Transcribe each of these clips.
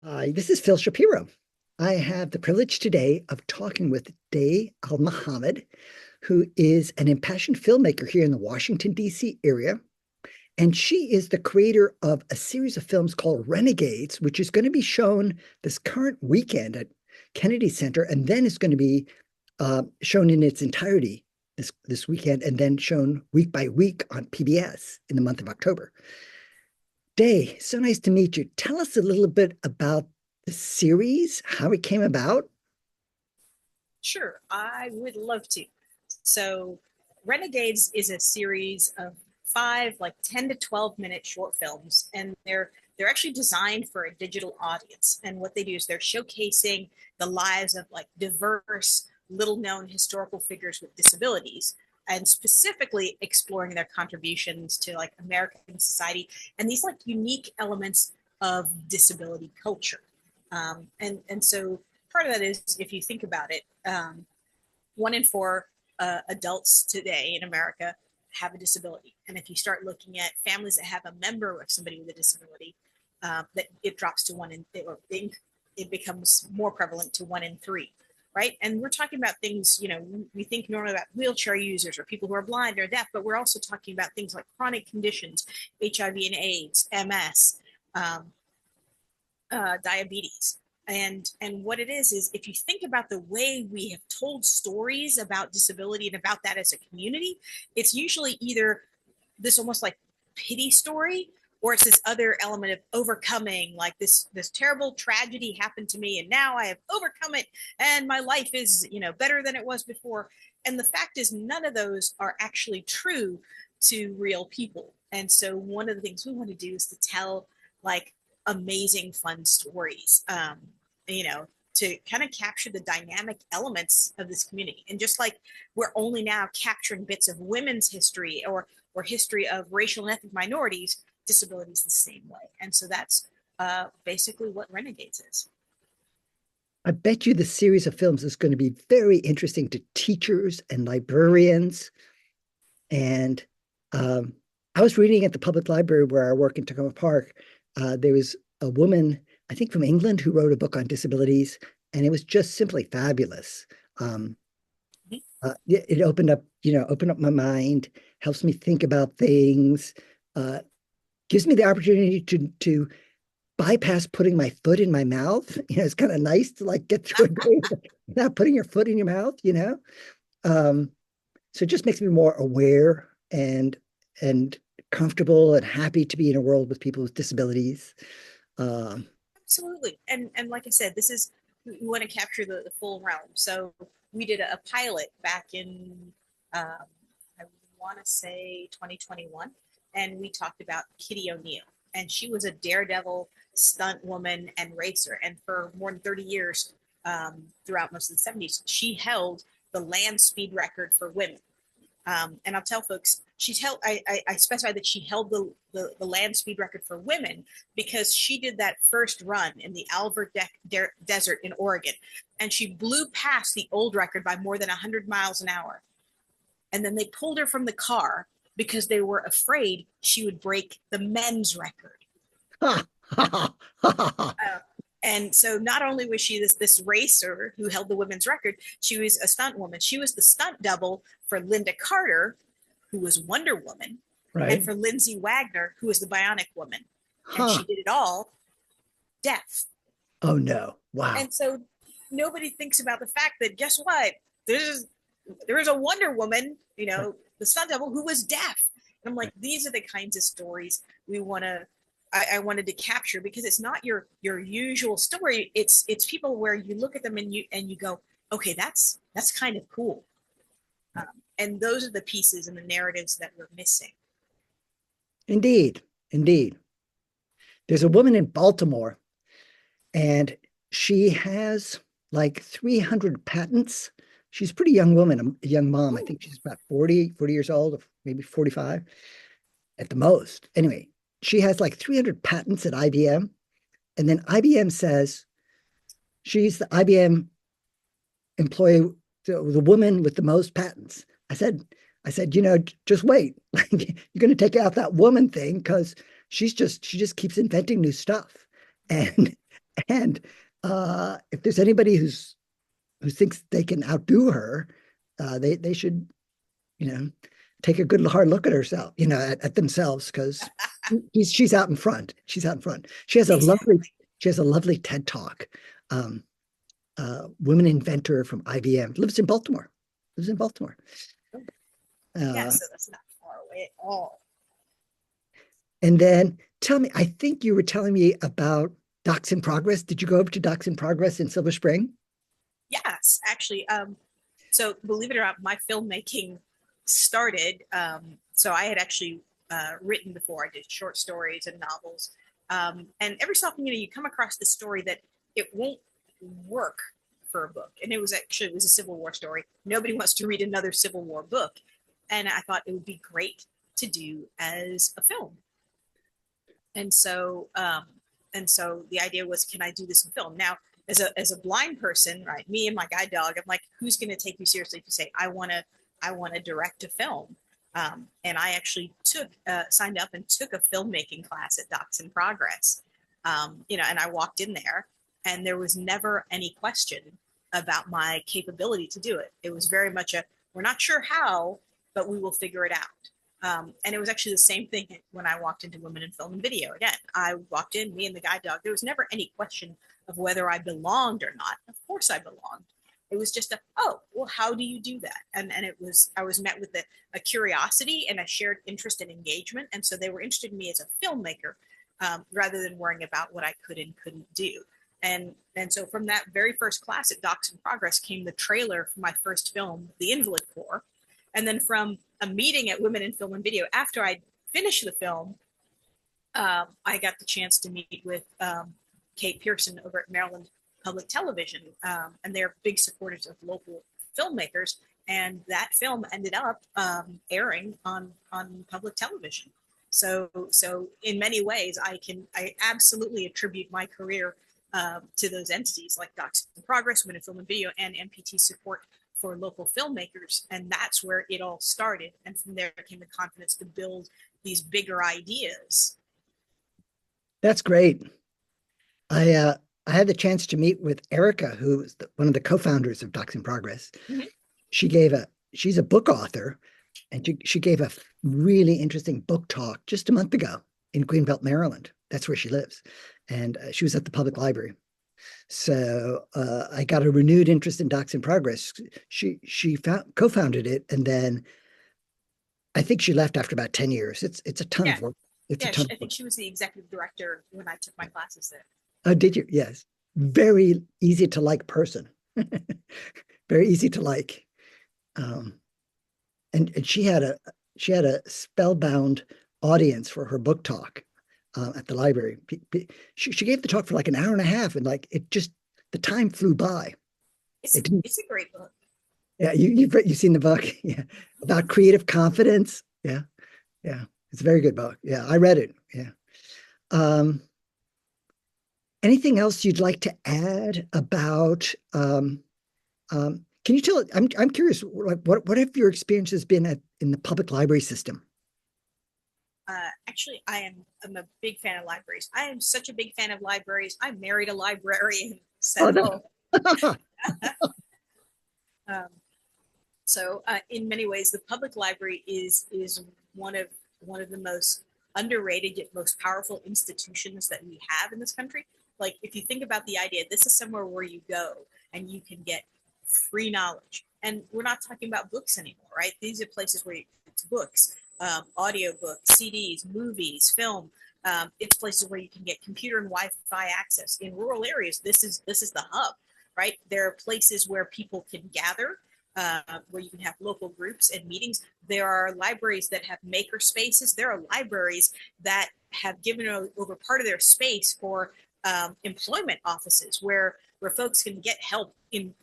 This is Phil Shapiro. I have the privilege today of talking with Day Al Mohamed, who is an impassioned filmmaker here in the Washington, D.C. area. And she is the creator of a series of films called Renegades, which is going to be shown this current weekend at Kennedy Center, and then it's going to be shown in its entirety this weekend, and then shown week by week on PBS in the month of October. Day, so nice to meet you. Tell us a little bit about the series, how it came about. Sure, I would love to. So, Renegades is a series of five, like 10 to 12-minute short films, and they're actually designed for a digital audience. And what they do is they're showcasing the lives of like diverse, little-known historical figures with disabilities, and specifically exploring their contributions to like American society and these like unique elements of disability culture. And so part of that is, if you think about it, 1 in 4 adults today in America have a disability. And if you start looking at families that have a member of somebody with a disability, that it drops to it becomes more prevalent to 1 in 3, right? And we're talking about things, we think normally about wheelchair users or people who are blind or deaf, but we're also talking about things like chronic conditions, HIV and AIDS, MS, diabetes. And what it is if you think about the way we have told stories about disability and about that as a community, it's usually either this almost like pity story, or it's this other element of overcoming, like this terrible tragedy happened to me and now I have overcome it and my life is better than it was before. And the fact is, none of those are actually true to real people. And so one of the things we want to do is to tell like amazing fun stories, to kind of capture the dynamic elements of this community. And just like we're only now capturing bits of women's history or history of racial and ethnic minorities, disability is the same way. And so that's basically what Renegades is. I bet you the series of films is going to be very interesting to teachers and librarians. And I was reading at the public library where I work in Tacoma Park. There was a woman, I think from England, who wrote a book on disabilities, and it was just simply fabulous. It opened up my mind, helps me think about things, gives me the opportunity to bypass putting my foot in my mouth. It's kind of nice to like get through a day without putting your foot in your mouth. So it just makes me more aware and comfortable and happy to be in a world with people with disabilities. Absolutely. And like I said, we want to capture the full realm. So we did a pilot back in, I want to say 2021, and we talked about Kitty O'Neill. And she was a daredevil stunt woman and racer. And for more than 30 years, throughout most of the 70s, she held the land speed record for women. And I'll tell folks, I specified that she held the land speed record for women because she did that first run in the Alvord Desert in Oregon. And she blew past the old record by more than 100 miles an hour. And then they pulled her from the car because they were afraid she would break the men's record. And so not only was she this racer who held the women's record, she was a stunt woman. She was the stunt double for Linda Carter, who was Wonder Woman, and Right. for Lindsay Wagner, who was the Bionic Woman. And Huh. she did it all deaf. Oh no. Wow. And so nobody thinks about the fact that, guess what? There is a Wonder Woman, the stunt double, who was deaf. And I'm like, these are the kinds of stories I wanted to capture, because it's not your usual story. It's people where you look at them and you go, okay, that's kind of cool. And those are the pieces and the narratives that we're missing. Indeed. Indeed. There's a woman in Baltimore, and she has like 300 patents. She's a pretty young woman, a young mom. I Ooh. think she's about 40 years old, or maybe 45 at the most. Anyway, she has like 300 patents at IBM. And then IBM says she's the IBM employee, the woman with the most patents. I said, just wait. You're going to take out that woman thing because she just keeps inventing new stuff. And And if there's anybody who thinks they can outdo her, they should, you know, take a good hard look at herself, at themselves, because she's out in front. She's out in front. Exactly. She has a lovely TED talk. Um, Women inventor from IBM lives in Baltimore. Lives in Baltimore. Yeah, Uh, so that's not far away at all. and then tell me, I think you were telling me about Docs in Progress. Did you go over to Docs in Progress in Silver Spring? Yes, actually. So believe it or not, my filmmaking started. So I had actually written before. I did short stories and novels. And every so often, you come across the story that it won't work for a book. And it was a Civil War story. Nobody wants to read another Civil War book. And I thought it would be great to do as a film. And so the idea was, can I do this in film? Now, as a blind person, right, me and my guide dog, I'm like, who's going to take you seriously if you say I want to direct a film? And I actually signed up and took a filmmaking class at Docs in Progress. And I walked in there, and there was never any question about my capability to do it. It was very much we're not sure how, but we will figure it out. And it was actually the same thing when I walked into Women in Film and Video. Again, I walked in, me and the guide dog. There was never any question of whether I belonged or not. Of course, I belonged. It was just oh, well, how do you do that? And I was met with a curiosity and a shared interest and engagement. And so they were interested in me as a filmmaker, rather than worrying about what I could and couldn't do. And so from that very first class at Docs in Progress came the trailer for my first film, The Invalid Corps. And then from a meeting at Women in Film and Video, after I finished the film, I got the chance to meet with Kate Pearson over at Maryland Public Television, and they're big supporters of local filmmakers. And that film ended up airing on public television. So in many ways, I absolutely attribute my career to those entities like Docs in Progress, Women in Film and Video, and MPT support for local filmmakers. And that's where it all started. And from there came the confidence to build these bigger ideas. That's great. I uh, I had the chance to meet with Erica, who is one of the co-founders of Docs in Progress. Mm-hmm. She's a book author, and she gave a really interesting book talk just a month ago in Greenbelt, Maryland. That's where she lives, and she was at the public library. So I got a renewed interest in Docs in Progress. She co-founded it, and then I think she left after about 10 years. It's a ton Yeah. of work. It's a Yeah. ton of I think work. she was the executive director when I took my classes there. Oh, did you? Yes. Very easy to like person. Very easy to like. Um, and she had a spellbound audience for her book talk at the library. She gave the talk for like an hour and a half, and like it just the time flew by. It's a, It didn't. it's a great book. Yeah, you've seen the book, yeah, about creative confidence. Yeah, yeah, it's a very good book. Yeah, I read it. Yeah. Um, Anything else you'd like to add about? Can you tell? I'm curious. Like, what have your experiences been in the public library system? Actually, I'm a big fan of libraries. I am such a big fan of libraries. I married a librarian. Oh So, no. um, in many ways, the public library is one of one of the most underrated yet most powerful institutions that we have in this country. Like, if you think about the idea, this is somewhere where you go and you can get free knowledge. And we're not talking about books anymore, right? These are places where it's books, audio books, CDs, movies, film. It's places where you can get computer and Wi-Fi access. In rural areas, this is the hub, right? There are places where people can gather, where you can have local groups and meetings. There are libraries that have maker spaces. There are libraries that have given over part of their space for employment offices where folks can get help in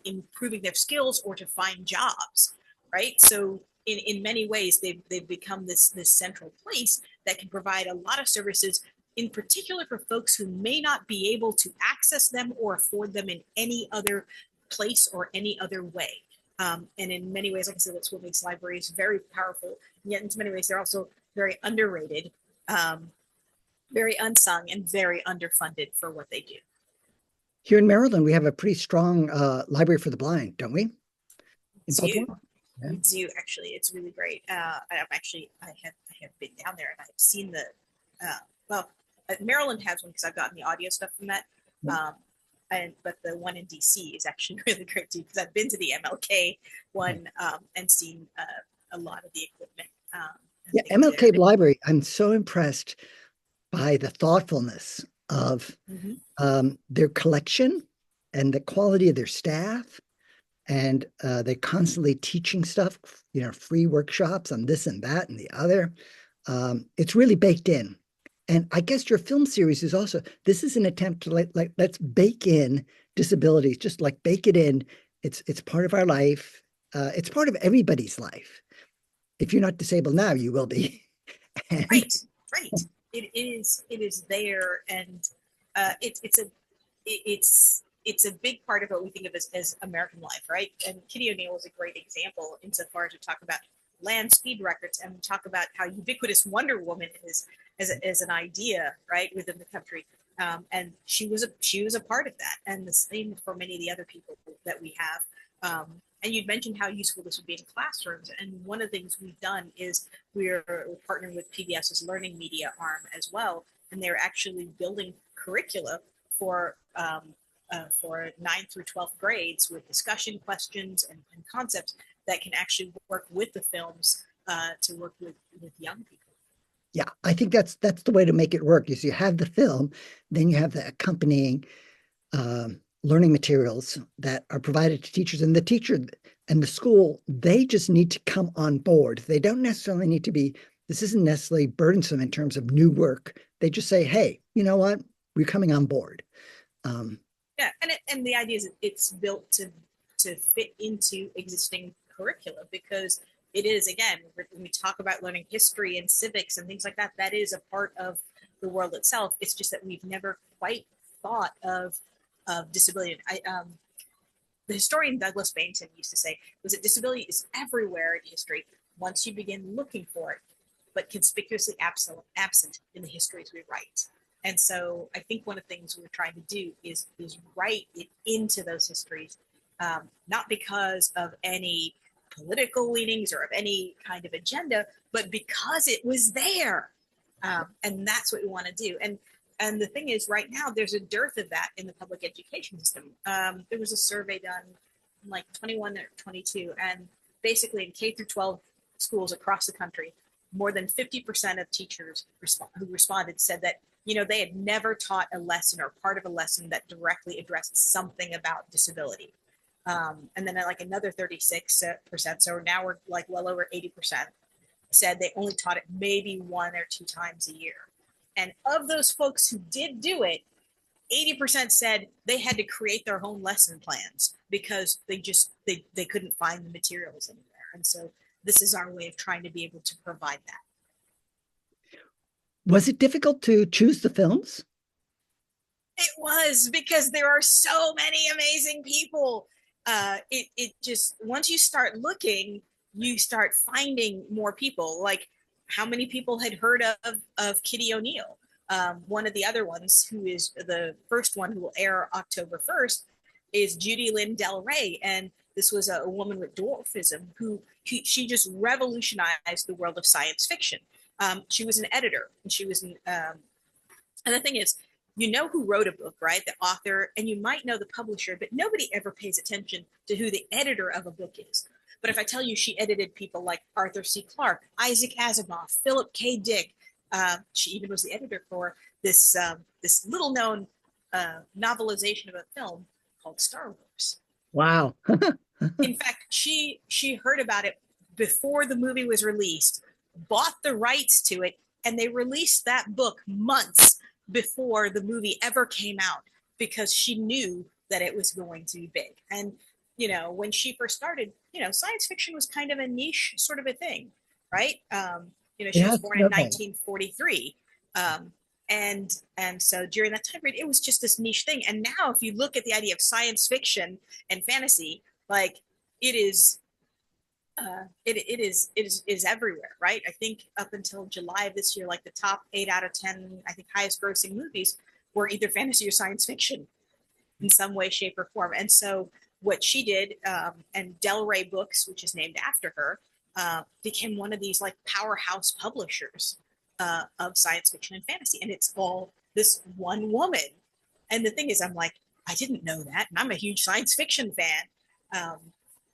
improving their skills or to find jobs, right? So in many ways, they've become this central place that can provide a lot of services, in particular for folks who may not be able to access them or afford them in any other place or any other way. And in many ways, like I said, that's what makes libraries very powerful. And yet, in many ways, they're also very underrated, very unsung, and very underfunded for what they do. Here in Maryland, we have a pretty strong library for the blind, don't we? In Do Baltimore? Yeah. we do actually? It's really great. I have been down there and I've seen the well, Maryland has one because I've gotten the audio stuff from that. Um, but the one in DC is actually really great too because I've been to the MLK one and seen a lot of the equipment and Yeah, things there. MLK Library, I'm so impressed by the thoughtfulness of Mm-hmm. their collection and the quality of their staff. And they're constantly teaching stuff, free workshops on this and that and the other. It's really baked in. And I guess your film series is also, this is an attempt to let's bake in disabilities, just like bake it in. It's part of our life. It's part of everybody's life. If you're not disabled now, you will be. And Right, right. It is there, and it's it's a big part of what we think of as American life, right? And Kitty O'Neill is a great example insofar as we talk about land speed records and we talk about how ubiquitous Wonder Woman is as an idea, right, within the country. And she was a part of that, and the same for many of the other people that we have. And you'd mentioned how useful this would be in classrooms, and one of the things we've done is we're partnering with PBS's learning media arm as well, and they're actually building curricula for 9th through 12th grades with discussion questions and concepts that can actually work with the films to work with young people. yeah, I think that's the way to make it work is you have the film, then you have the accompanying learning materials that are provided to teachers, and the teacher and the school, they just need to come on board. They don't necessarily need to be, this isn't necessarily burdensome in terms of new work. They just say, hey, you know what? We're coming on board. Um, Yeah, and the idea is it's built to fit into existing curricula because it is, again, when we talk about learning history and civics and things like that, that is a part of the world itself. It's just that we've never quite thought of disability. The historian Douglas Bainton used to say was that disability is everywhere in history once you begin looking for it, but conspicuously absent in the histories we write. And so I think one of the things we're trying to do is write it into those histories, not because of any political leanings or of any kind of agenda, but because it was there. And that's what we want to do. And the thing is, right now, there's a dearth of that in the public education system. There was a survey done in like 21 or 22, and basically in K through 12 schools across the country, more than 50% of teachers who responded said that they had never taught a lesson or part of a lesson that directly addressed something about disability. And then like another 36%, so now we're like well over 80%, said they only taught it maybe 1 or 2 times a year. And of those folks who did do it, 80% said they had to create their own lesson plans because they couldn't find the materials anywhere. And so this is our way of trying to be able to provide that. was it difficult to choose the films? It was because there are so many amazing people. It just, once you start looking, you start finding more people. Like how many people had heard of Kitty O'Neill? One of the other ones, who is the first one who will air October 1st, is Judy Lynn Del Rey. And this was a woman with dwarfism she just revolutionized the world of science fiction. She was an editor, and she was and the thing is, who wrote a book, right? The author, and you might know the publisher, but nobody ever pays attention to who the editor of a book is. But if I tell you she edited people like Arthur C. Clarke, Isaac Asimov, Philip K. Dick, she even was the editor for this little known novelization of a film called Star Wars. Wow. In fact, she heard about it before the movie was released, bought the rights to it, and they released that book months before the movie ever came out because she knew that it was going to be big. And when she first started, science fiction was kind of a niche sort of a thing, right? She was Yes, born in okay. 1943. And so during that time period, it was just this niche thing. And now if you look at the idea of science fiction and fantasy, like it is it is everywhere, right? I think up until July of this year, like the top 8 out of 10, I think highest grossing movies were either fantasy or science fiction. in some way, shape, or form. And so what she did, and Del Rey Books, which is named after her, became one of these like powerhouse publishers of science fiction and fantasy. And it's all this one woman. And the thing is, I'm like, I didn't know that. And I'm a huge science fiction fan. Um,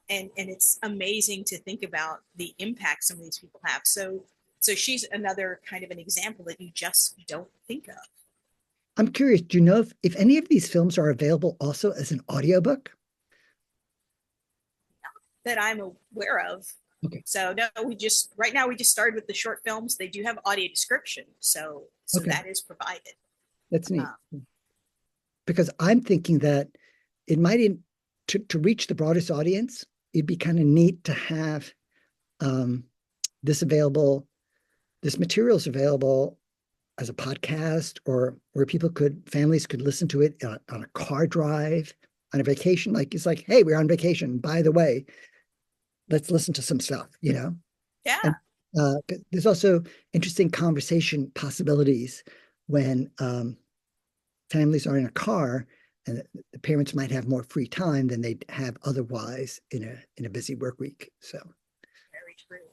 and it's amazing to think about the impact some of these people have. So she's another kind of an example that you just don't think of. I'm curious, do you know if any of these films are available also as an audiobook? That I'm aware of. Okay. So no, we just right now we just started with the short films. They do have audio description, so Okay. that is provided. That's neat. Um, Because I'm thinking that it might, to reach the broadest audience, it'd be kind of neat to have um, this available, this materials available as a podcast, or where families could listen to it on a car drive, on a vacation. Like it's like, hey, we're on vacation. By the way, let's listen to some stuff, you know? yeah, And there's also interesting conversation possibilities when families are in a car, and the parents might have more free time than they'd have otherwise in a busy work week. So very true.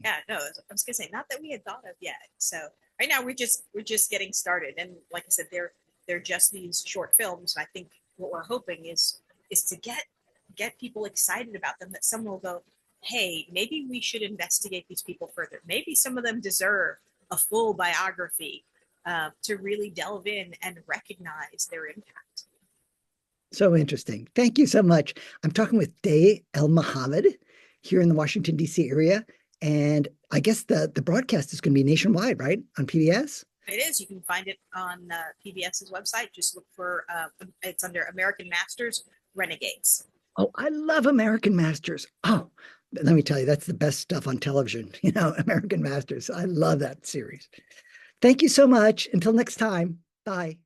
Yeah, no, I was gonna say not that we had thought of yet. So right now we're just getting started, and like I said, they're just these short films. And I think what we're hoping is to get people excited about them. That someone will go, hey, maybe we should investigate these people further. Maybe some of them deserve a full biography to really delve in and recognize their impact. so interesting. Thank you so much. I'm talking with Day El Mohammed here in the Washington D.C. area, and I guess the broadcast is going to be nationwide, right, on PBS? It is. You can find it on PBS's website. Just look for it's under American Masters Renegades. Oh, I love American Masters. Oh, let me tell you, that's the best stuff on television. American Masters. I love that series. Thank you so much. Until next time. Bye.